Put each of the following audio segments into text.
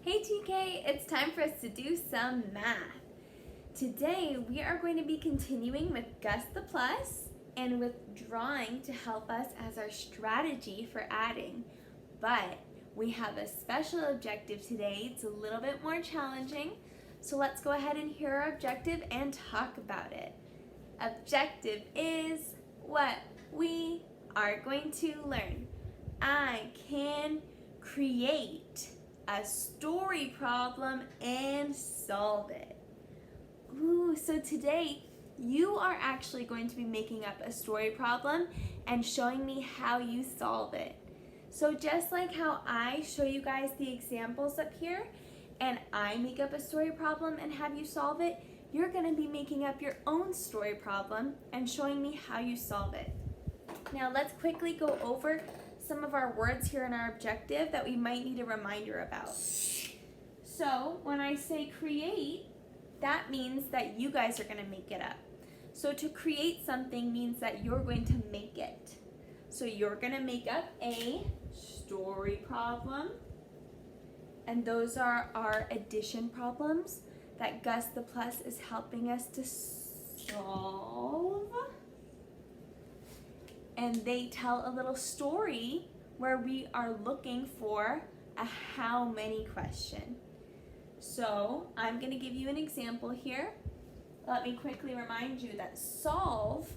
Hey TK, it's time for us to do some math. Today we are going to be continuing with Gus the Plus and with drawing to help us as our strategy for adding. But we have a special objective today. It's a little bit more challenging. So let's go ahead and hear our objective and talk about it. Objective is what we are going to learn. I can create a story problem and solve it. Ooh, so today you are actually going to be making up a story problem and showing me how you solve it. So just like how I show you guys the examples up here and I make up a story problem and have you solve it, you're going to be making up your own story problem and showing me how you solve it. Now let's quickly go over some of our words here in our objective that we might need a reminder about. So when I say create, that means that you guys are going to make it up. So to create something means that you're going to make it. So you're going to make up a story problem. And those are our addition problems that Gus the Plus is helping us to solve. And they tell a little story where we are looking for a how many question. So I'm going to give you an example here. Let me quickly remind you that solve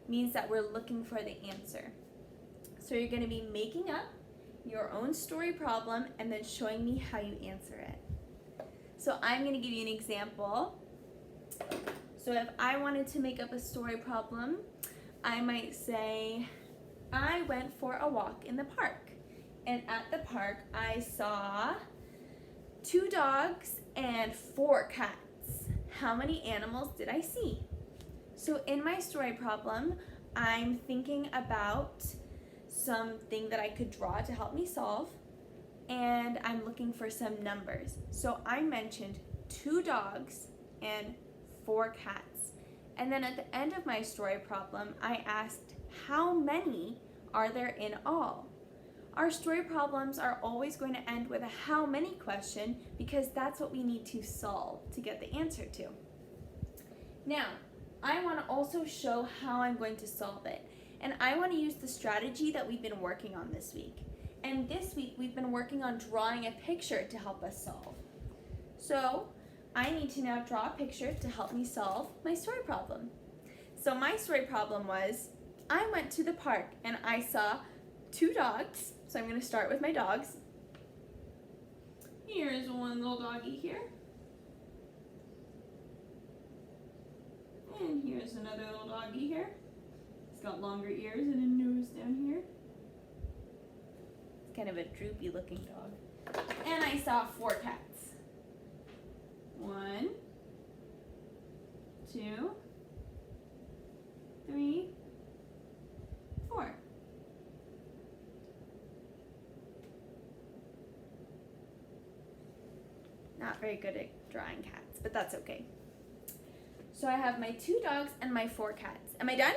means that we're looking for the answer. So you're going to be making up your own story problem and then showing me how you answer it. So I'm going to give you an example. So if I wanted to make up a story problem, I might say, I went for a walk in the park, and at the park I saw 2 dogs and 4 cats. How many animals did I see? So in my story problem, I'm thinking about something that I could draw to help me solve, and I'm looking for some numbers. So I mentioned 2 dogs and 4 cats. And then at the end of my story problem, I asked, how many are there in all? Our story problems are always going to end with a how many question because that's what we need to solve to get the answer to. Now, I want to also show how I'm going to solve it. And I want to use the strategy that we've been working on this week. And this week, we've been working on drawing a picture to help us solve. So I need to now draw a picture to help me solve my story problem. So my story problem was, I went to the park and I saw 2 dogs. So I'm going to start with my dogs. Here's one little doggy here. And here's another little doggy here. It's got longer ears and a nose down here. It's kind of a droopy looking dog. And I saw 4 cats. 1, 2, 3, 4. Not very good at drawing cats, but that's okay. So I have my 2 dogs and my 4 cats. Am I done?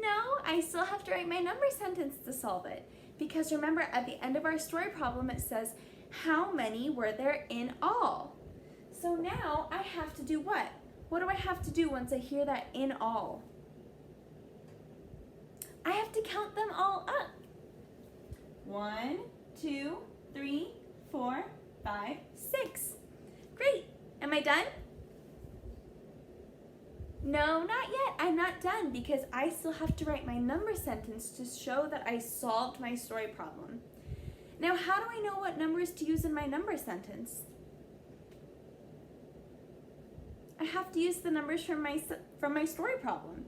No, I still have to write my number sentence to solve it. Because remember, at the end of our story problem, it says, how many were there in all? So now I have to do what? What do I have to do once I hear that in all? I have to count them all up. 1, 2, 3, 4, 5, 6. Great. Am I done? No, not yet. I'm not done because I still have to write my number sentence to show that I solved my story problem. Now, how do I know what numbers to use in my number sentence? I have to use the numbers from my story problem.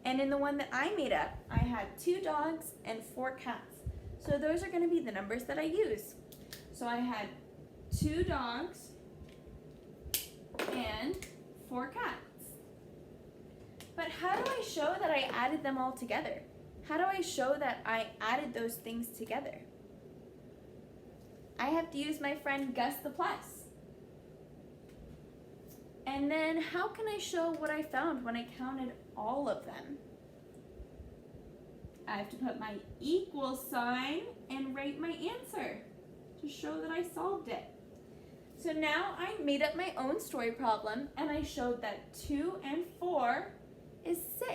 And in the one that I made up, I had 2 dogs and 4 cats. So those are going to be the numbers that I use. So I had 2 dogs and 4 cats. But how do I show that I added them all together? How do I show that I added those things together? I have to use my friend Gus the Plus. And then how can I show what I found when I counted all of them? I have to put my equal sign and write my answer. to show that I solved it. So now I made up my own story problem and I showed that 2 and 4 is 6.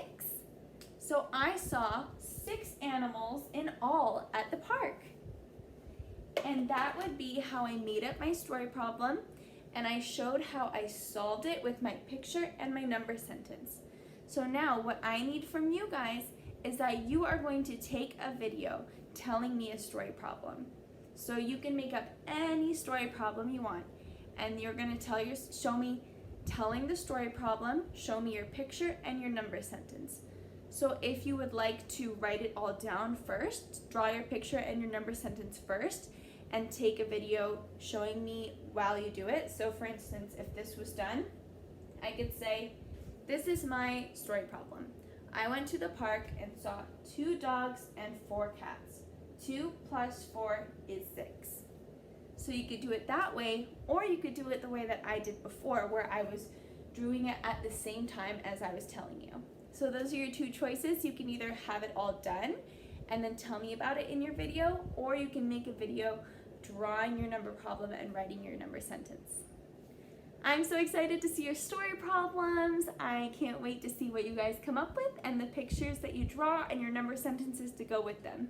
So I saw 6 animals in all at the park. And that would be how I made up my story problem, and I showed how I solved it with my picture and my number sentence. So now what I need from you guys is that you are going to take a video telling me a story problem. So you can make up any story problem you want, and you're going to show me telling the story problem, show me your picture and your number sentence. So if you would like to write it all down first, draw your picture and your number sentence first, and take a video showing me while you do it. So for instance, if this was done, I could say, this is my story problem. I went to the park and saw 2 dogs and 4 cats. 2 plus 4 is 6. So you could do it that way, or you could do it the way that I did before, where I was doing it at the same time as I was telling you. So those are your 2 choices. You can either have it all done and then tell me about it in your video, or you can make a video drawing your number problem and writing your number sentence. I'm so excited to see your story problems. I can't wait to see what you guys come up with and the pictures that you draw and your number sentences to go with them.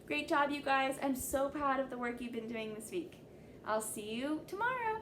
Great job, you guys. I'm so proud of the work you've been doing this week. I'll see you tomorrow.